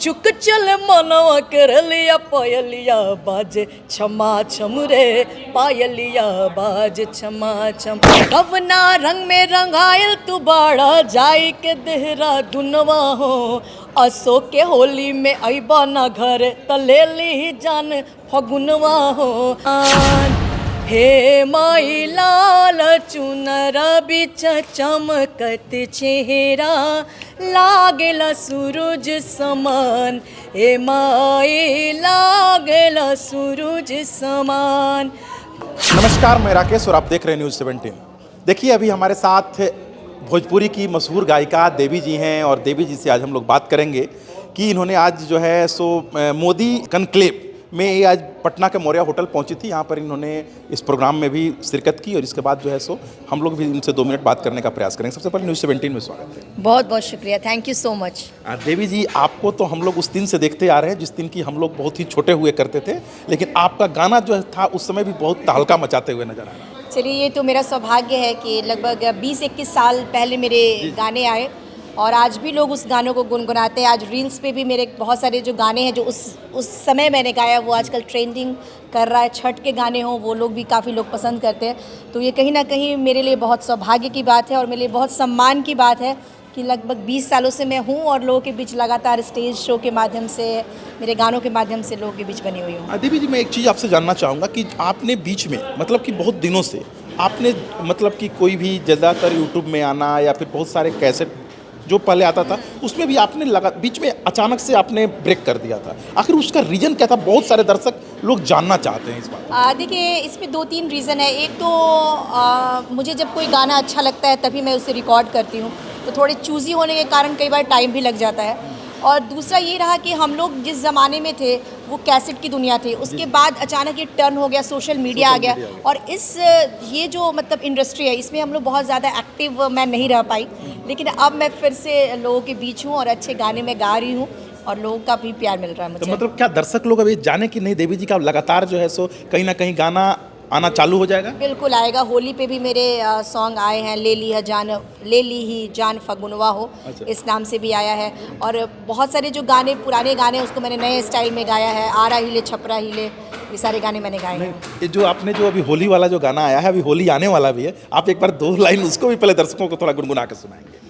चुक चल मनवा कर लिया पायलिया बाजे छमा छम रे पायलिया बाजे छमा छम। कवना रंग में रंगायल तू बाड़ा जाई के देहरादूनवा हो, असो के होली में अइबा ना घर त ले ली जान फगुनवा हो। हे माई लाल चुनर बिच चमकत चेहरा लागेला सूरज समान, हे माई लागेला सूरज समान। नमस्कार, मैं राकेश और आप देख रहे हैं न्यूज़ 17। देखिए, अभी हमारे साथ भोजपुरी की मशहूर गायिका देवी जी हैं और देवी जी से आज हम लोग बात करेंगे कि इन्होंने आज जो है सो मोदी कनक्लेव में ये आज पटना के मौर्या होटल पहुंची थी। यहाँ पर इन्होंने इस प्रोग्राम में भी शिरकत की और इसके बाद जो है सो हम लोग भी इनसे 2 मिनट बात करने का प्रयास करेंगे। सबसे पहले न्यूज़ 17 में स्वागत है। बहुत बहुत शुक्रिया, थैंक यू सो मच। देवी जी, आपको तो हम लोग उस दिन से देखते आ रहे हैं जिस दिन की हम लोग बहुत ही छोटे हुए करते थे, लेकिन आपका गाना जो था उस समय भी बहुत तहलका मचाते हुए नजर आ रहा है। चलिए, ये तो मेरा सौभाग्य है कि लगभग 20-21 साल पहले मेरे गाने आए और आज भी लोग उस गानों को गुनगुनाते हैं। आज रील्स पे भी मेरे बहुत सारे जो गाने हैं जो उस समय मैंने गाया वो आजकल ट्रेंडिंग कर रहा है। छठ के गाने हों वो लोग भी काफ़ी लोग पसंद करते हैं। तो ये कहीं ना कहीं मेरे लिए बहुत सौभाग्य की बात है और मेरे लिए बहुत सम्मान की बात है कि लगभग 20 सालों से मैं हूँ और लोगों के बीच लगातार स्टेज शो के माध्यम से, मेरे गानों के माध्यम से लोगों के बीच बनी हुई हूँ। देवी जी, मैं एक चीज़ आपसे जानना चाहूँगा कि आपने बीच में मतलब कि बहुत दिनों से आपने मतलब कि कोई भी ज़्यादातर यूट्यूब में आना या फिर बहुत सारे कैसेट जो पहले आता था उसमें भी आपने बीच में अचानक से आपने ब्रेक कर दिया था। आखिर उसका रीज़न क्या था? बहुत सारे दर्शक लोग जानना चाहते हैं इस बात। देखिए, इसमें 2-3 रीज़न है। एक तो मुझे जब कोई गाना अच्छा लगता है तभी मैं उसे रिकॉर्ड करती हूँ, तो थोड़े चूज़ी होने के कारण कई बार टाइम भी लग जाता है। और दूसरा ये रहा कि हम लोग जिस ज़माने में थे वो कैसेट की दुनिया थी, उसके बाद अचानक ये टर्न हो गया, सोशल मीडिया आ गया और ये जो मतलब इंडस्ट्री है इसमें हम लोग बहुत ज़्यादा एक्टिव मैं नहीं रह पाई। लेकिन अब मैं फिर से लोगों के बीच हूँ और अच्छे गाने में गा रही हूँ और लोगों का भी प्यार मिल रहा है मुझे। तो मतलब क्या दर्शक लोग अभी जाने कि नहीं देवी जी का लगातार जो है सो कहीं ना कहीं गाना आना चालू हो जाएगा? बिल्कुल आएगा। होली पे भी मेरे सॉन्ग आए हैं। ले ली ही जान फगुनवा हो, अच्छा। इस नाम से भी आया है। और बहुत सारे जो गाने पुराने गाने उसको मैंने नए स्टाइल में गाया है। आरा हिले छपरा हिले, ये सारे गाने मैंने गाए हैं। ये जो आपने जो अभी होली वाला जो गाना आया है, अभी होली आने वाला भी है, आप एक बार 2 लाइन उसको भी पहले दर्शकों को थोड़ा गुनगुना के सुनाएंगे।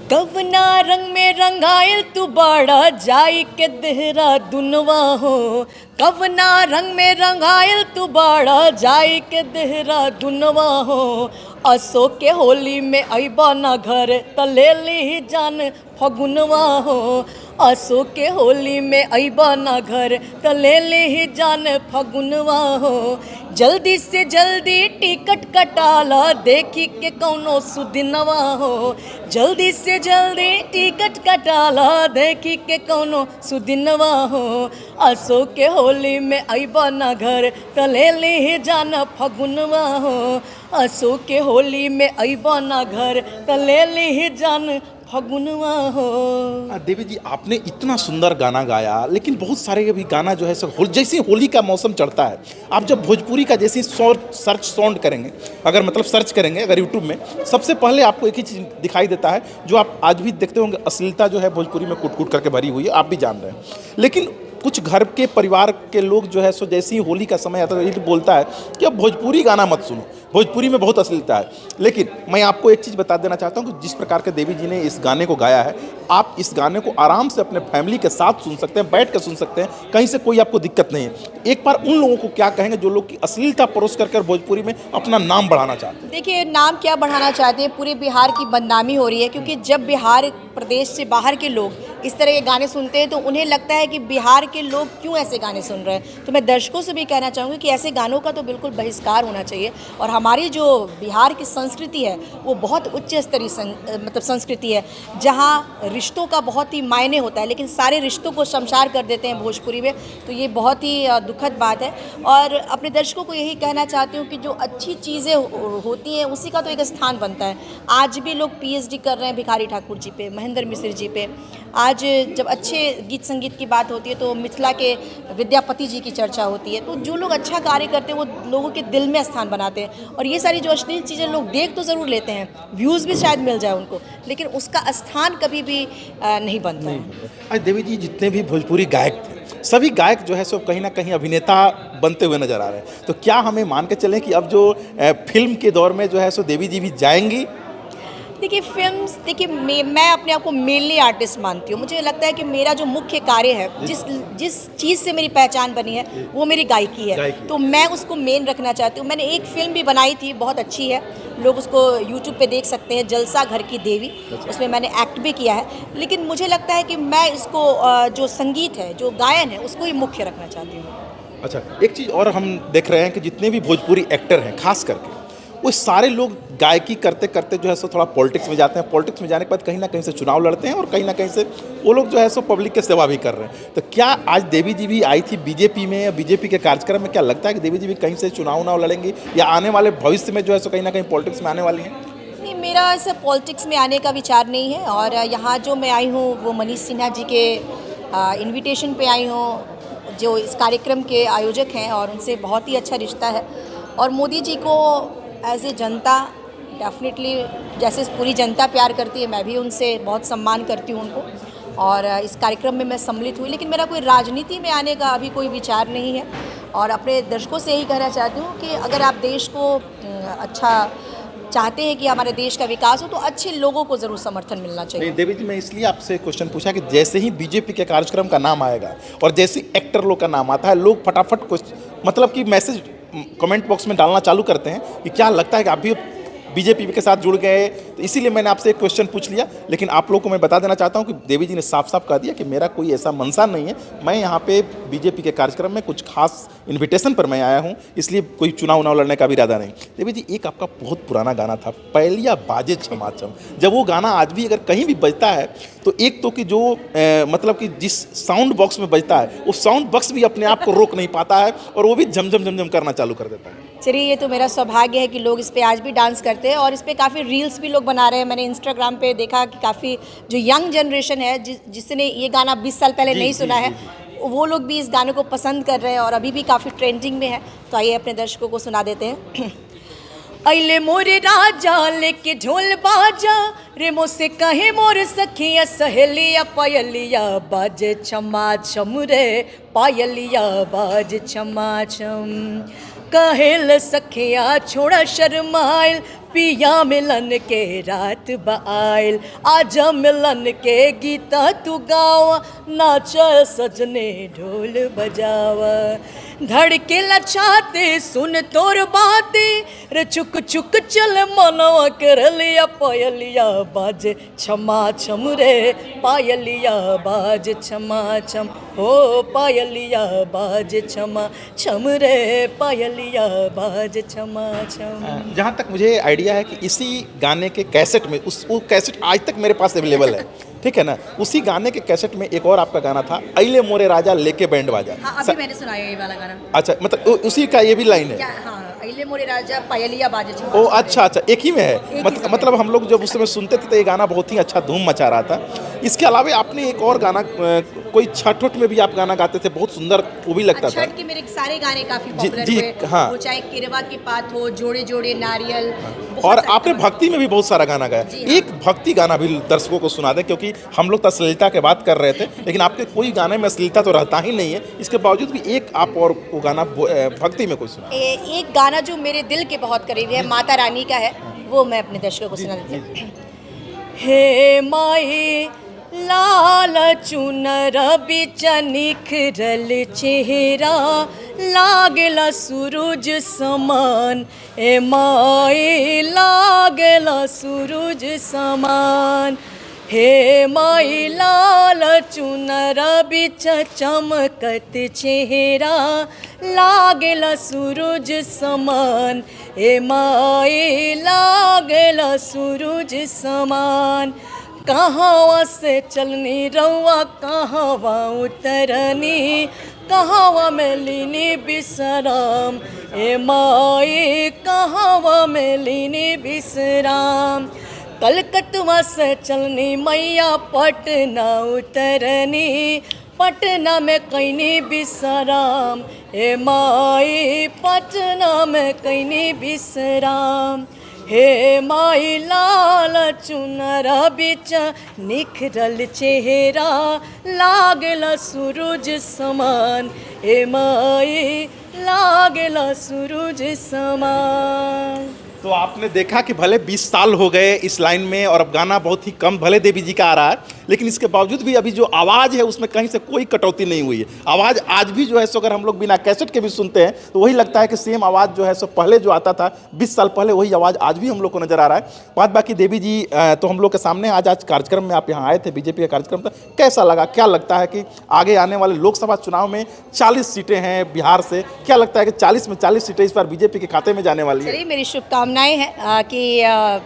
कवना रंग में रंगायल तू बाड़ा जाई के देहरादूनवा हो, कवना रंग में रंगायल तू बाड़ा जाई के देहरादूनवा हो, असो के होली में अइबा ना घर त ले ली जान फगुनवा हो, असो के होली में अइबा ना घर त ले ली जान फगुनवा हो। जल्दी से जल्दी टिकट कटाला देखी के कौनो सुदिनवा हो, जल्दी से जल्दी टिकट कटाला देखी के कौनो सुदिनवा हो, असो के होली में अइबा ना घर त ले ली जान फगुनवा हो, असो के होली में अइबा ना घर त ले ली जान फगुनवा हो। देवी जी, आपने इतना सुंदर गाना गाया, लेकिन बहुत सारे अभी गाना जो है सो जैसे होली का मौसम चढ़ता है, आप जब भोजपुरी का जैसे सर्च साउंड करेंगे, अगर मतलब सर्च करेंगे अगर यूट्यूब में, सबसे पहले आपको एक ही चीज़ दिखाई देता है जो आप आज भी देखते होंगे, अश्लीलता जो है भोजपुरी में कूट कूट करके भरी हुई है, आप भी जान रहे हैं। लेकिन कुछ घर के परिवार के लोग जो है सो जैसे ही होली का समय आता है ये बोलता है कि अब भोजपुरी गाना मत सुनो, भोजपुरी में बहुत अश्लीलता है। लेकिन मैं आपको एक चीज़ बता देना चाहता हूँ कि जिस प्रकार के देवी जी ने इस गाने को गाया है, आप इस गाने को आराम से अपने फैमिली के साथ सुन सकते हैं, बैठ कर सुन सकते हैं, कहीं से कोई आपको दिक्कत नहीं है। एक बार उन लोगों को क्या कहेंगे जो लोग की अश्लीलता परोस कर भोजपुरी में अपना नाम बढ़ाना चाहते हैं? देखिए, नाम क्या बढ़ाना चाहते हैं, पूरे बिहार की बदनामी हो रही है, क्योंकि जब बिहार प्रदेश से बाहर के लोग इस तरह के गाने सुनते हैं तो उन्हें लगता है कि बिहार के लोग क्यों ऐसे गाने सुन रहे हैं। तो मैं दर्शकों से भी कहना चाहूँगी कि ऐसे गानों का तो बिल्कुल बहिष्कार होना चाहिए। और हमारी जो बिहार की संस्कृति है वो बहुत उच्च स्तरीय मतलब संस्कृति है, जहाँ रिश्तों का बहुत ही मायने होता है, लेकिन सारे रिश्तों को शमशार कर देते हैं भोजपुरी में। तो ये बहुत ही दुखद बात है। और अपने दर्शकों को यही कहना चाहती हूँ कि जो अच्छी चीज़ें होती हैं उसी का तो एक स्थान बनता है। आज भी लोग PhD कर रहे हैं भिखारी ठाकुर जी पे, महेंद्र मिश्र जी पे, आज जब अच्छे गीत संगीत की बात होती है तो मिथिला के विद्यापति जी की चर्चा होती है। तो जो लोग अच्छा कार्य करते हैं वो लोगों के दिल में स्थान बनाते हैं, और ये सारी जो अश्लील चीज़ें लोग देख तो ज़रूर लेते हैं, व्यूज़ भी शायद मिल जाए उनको, लेकिन उसका स्थान कभी भी नहीं बनता है। आज देवी जी जितने भी भोजपुरी गायक थे, सभी गायक जो है सो कहीं ना कहीं अभिनेता बनते हुए नजर आ रहे हैं। तो क्या हमें मान के चलें कि अब जो फिल्म के दौर में जो है सो देवी जी भी जाएंगी? देखिए फिल्म्स, देखिए मैं अपने आप को मेनली आर्टिस्ट मानती हूँ। मुझे लगता है कि मेरा जो मुख्य कार्य है, जिस जिस चीज़ से मेरी पहचान बनी है वो मेरी गायकी है। गायकी। तो मैं उसको मेन रखना चाहती हूँ। मैंने एक फ़िल्म भी बनाई थी, बहुत अच्छी है, लोग उसको यूट्यूब पे देख सकते हैं, जलसा घर की देवी। उसमें मैंने एक्ट भी किया है, लेकिन मुझे लगता है कि मैं इसको जो संगीत है, जो गायन है, उसको ही मुख्य रखना चाहती हूँ। अच्छा, एक चीज़ और हम देख रहे हैं कि जितने भी भोजपुरी एक्टर हैं खास करके, वो सारे लोग गायकी करते करते जो है सो थोड़ा पॉलिटिक्स में जाते हैं। पॉलिटिक्स में जाने के बाद कहीं ना कहीं से चुनाव लड़ते हैं और कहीं ना कहीं से वो लोग जो है सो पब्लिक की सेवा भी कर रहे हैं। तो क्या आज देवी जी भी आई थी बीजेपी में या बीजेपी के कार्यक्रम में? क्या लगता है कि देवी जी भी कहीं से चुनाव उनाव लड़ेंगी या आने वाले भविष्य में जो है सो कहीं ना कहीं पॉलिटिक्स में आने वाली हैं? नहीं, मेरा ऐसे पॉलिटिक्स में आने का विचार नहीं है, और यहाँ जो मैं आई हूँ वो मनीष सिन्हा जी के इनविटेशन पे आई हूँ, जो इस कार्यक्रम के आयोजक हैं, और उनसे बहुत ही अच्छा रिश्ता है। और मोदी जी को एज ए जनता डेफिनेटली, जैसे पूरी जनता प्यार करती है, मैं भी उनसे बहुत सम्मान करती हूँ उनको, और इस कार्यक्रम में मैं सम्मिलित हुई। लेकिन मेरा कोई राजनीति में आने का अभी कोई विचार नहीं है, और अपने दर्शकों से यही कहना चाहती हूँ कि अगर आप देश को अच्छा चाहते हैं कि हमारे देश का विकास हो, तो अच्छे लोगों को ज़रूर समर्थन मिलना चाहिए। नहीं देवी जी, मैं इसलिए आपसे क्वेश्चन पूछा कि जैसे ही बीजेपी के कार्यक्रम का नाम आएगा और जैसे एक्टर लोग का नाम आता है, लोग फटाफट मतलब कि मैसेज कमेंट बॉक्स में डालना चालू करते हैं कि क्या लगता है कि आप भी बीजेपी के साथ जुड़ गए। तो इसीलिए मैंने आपसे एक क्वेश्चन पूछ लिया, लेकिन आप लोगों को मैं बता देना चाहता हूं कि देवी जी ने साफ साफ कह दिया कि मेरा कोई ऐसा मंशा नहीं है, मैं यहाँ पे बीजेपी के कार्यक्रम में कुछ खास इन्विटेशन पर मैं आया हूँ, इसलिए कोई चुनाव उनाव लड़ने का भी इरादा नहीं। देवी जी, एक आपका बहुत पुराना गाना था, पहलिया बाजे छमाछम। जब वो गाना आज भी अगर कहीं भी बजता है तो एक तो कि जो मतलब कि जिस साउंड बॉक्स में बजता है, वो साउंड बॉक्स भी अपने आप को रोक नहीं पाता है और वो भी झमझम झमझम करना चालू कर देता है। चलिए, ये तो मेरा सौभाग्य है कि लोग इस पे आज भी डांस करते हैं, और इस पे काफ़ी रील्स भी लोग बना रहे हैं। मैंने इंस्टाग्राम पे देखा कि काफ़ी जो यंग जनरेशन है, जिसने ये गाना 20 साल पहले नहीं सुना है, वो लोग भी इस गाने को पसंद कर रहे हैं और अभी भी काफ़ी ट्रेंडिंग में है। तो आइए अपने दर्शकों को सुना देते हैं। अइले मोरे राजा लेके ढोल बाजा, रे मोसे कहे मोर सखिया सहेलिया, पायलिया बाजे छमा छम रे, पायलिया बाजे छमा छम। कहेल सखिया छोड़ा शर्माइल, पिया मिलन के रात बाइल, आजा मिलन के गीता तू गावा, नाच सजने ढोल बजावा। धड़के लछाते सुन तोर बाते, रे चुक चुक चल मनवा कर लिया, पायलिया बाजे छमा छम रे, पायलिया बाजे छमा छम, हो पायलिया बाजे छमा छम रे, पायलिया बाजे छमा छम। जहाँ तक मुझे आइडिया है कि इसी गाने के कैसेट में वो कैसेट आज तक मेरे पास अवेलेबल है, ठीक है ना? उसी गाने के कैसेट में एक और आपका गाना था, अइले मोरे राजा लेके बैंड बाजा। हाँ, अभी मैंने सुनाया ये वाला गाना। अच्छा, मतलब उसी का ये भी लाइन है? हाँ, अइले मोरे राजा पायलिया बाजे छमा। ओ अच्छा अच्छा, एक ही में है। मतलब हम लोग जब उस समय सुनते थे तो ये गाना बहुत ही अच्छा धूम मचा रहा था। इसके अलावा आपने एक और गाना, कोई छठ उठ में भी आप गाना गाते थे, बहुत सुंदर वो भी लगता था। छठ के मेरे सारे गाने काफी जी, पॉपुलर जी, हुए, हाँ। वो चाहे किरवा की बात हो, जोड़े जोड़े नारियल, बहुत और सारे आपने गाने। भक्ति में भी बहुत सारा गाना गाया। जी, हाँ। एक भक्ति गाना भी दर्शकों को सुना दें, क्योंकि हम लोग तो अश्लीलता के बात कर रहे थे, लेकिन आपके कोई गाने में अश्लीलता तो रहता ही नहीं है, इसके बावजूद भी एक आप और वो गाना भक्ति में कोई सुना। एक गाना जो मेरे दिल के बहुत करीब है, माता रानी का है, वो मैं अपने दर्शकों को सुना देती हूँ। हे माई लाल चुनर बिच निखरल चेहरा, लागला सूरज समान, ए माई लागला सूरज समान। हे माई लाल चुनर बिच चमकत चेहरा, लागला सूरज समान, ए माई लागला सूरज समान। कहाँ से चलनी रउआ, कहाँ उतरनी, कहाँ में लीनी बिसराम, ए माई कहाँ में लीनी बिसराम। कलकत्ता से चलनी मैया पटना उतरनी, पटना में कैनी विश्राम, हे माई पटना में कैनी विश्राम। हे माई लाल चुनरा बिच निखरल चेहरा, लागला सूरज समान, हे माई लागला सूरज समान। तो आपने देखा कि भले 20 साल हो गए इस लाइन में और अब गाना बहुत ही कम भले देवी जी का आ रहा है, लेकिन इसके बावजूद भी अभी जो आवाज़ है उसमें कहीं से कोई कटौती नहीं हुई है। आवाज़ आज भी जो है सो अगर हम लोग बिना कैसेट के भी सुनते हैं तो वही लगता है कि सेम आवाज़ जो है सो पहले जो आता था 20 साल पहले, वही आवाज़ आज भी हम लोग को नज़र आ रहा है। बात बाकी देवी जी तो हम लोग के सामने आज कार्यक्रम में आप यहाँ आए थे, बीजेपी का कार्यक्रम था, कैसा लगा? क्या लगता है कि आगे आने वाले लोकसभा चुनाव में 40 सीटें हैं बिहार से, क्या लगता है कि 40 में 40 सीटें इस बार बीजेपी के खाते में जाने वाली है? चलिए, मेरी शुभकामनाएं हैं कि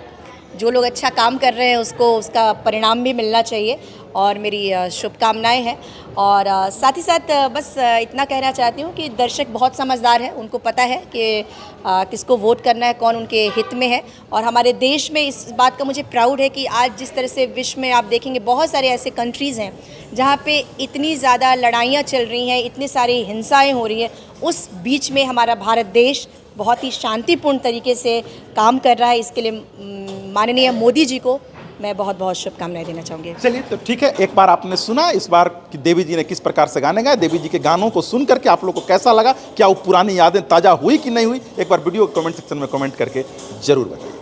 जो लोग अच्छा काम कर रहे हैं उसको उसका परिणाम भी मिलना चाहिए, और मेरी शुभकामनाएं हैं। और साथ ही साथ बस इतना कहना चाहती हूँ कि दर्शक बहुत समझदार है, उनको पता है कि किसको वोट करना है, कौन उनके हित में है। और हमारे देश में इस बात का मुझे प्राउड है कि आज जिस तरह से विश्व में आप देखेंगे बहुत सारे ऐसे कंट्रीज़ हैं जहाँ पे इतनी ज़्यादा लड़ाइयाँ चल रही हैं, इतनी सारी हिंसाएँ हो रही हैं, उस बीच में हमारा भारत देश बहुत ही शांतिपूर्ण तरीके से काम कर रहा है। इसके लिए माननीय मोदी जी को मैं बहुत बहुत शुभकामनाएं देना चाहूँगी। चलिए तो ठीक है, एक बार आपने सुना इस बार कि देवी जी ने किस प्रकार से गाने गाए। देवी जी के गानों को सुन करके आप लोग को कैसा लगा? क्या वो पुरानी यादें ताज़ा हुई कि नहीं हुई? एक बार वीडियो कमेंट सेक्शन में कमेंट करके जरूर बताइए।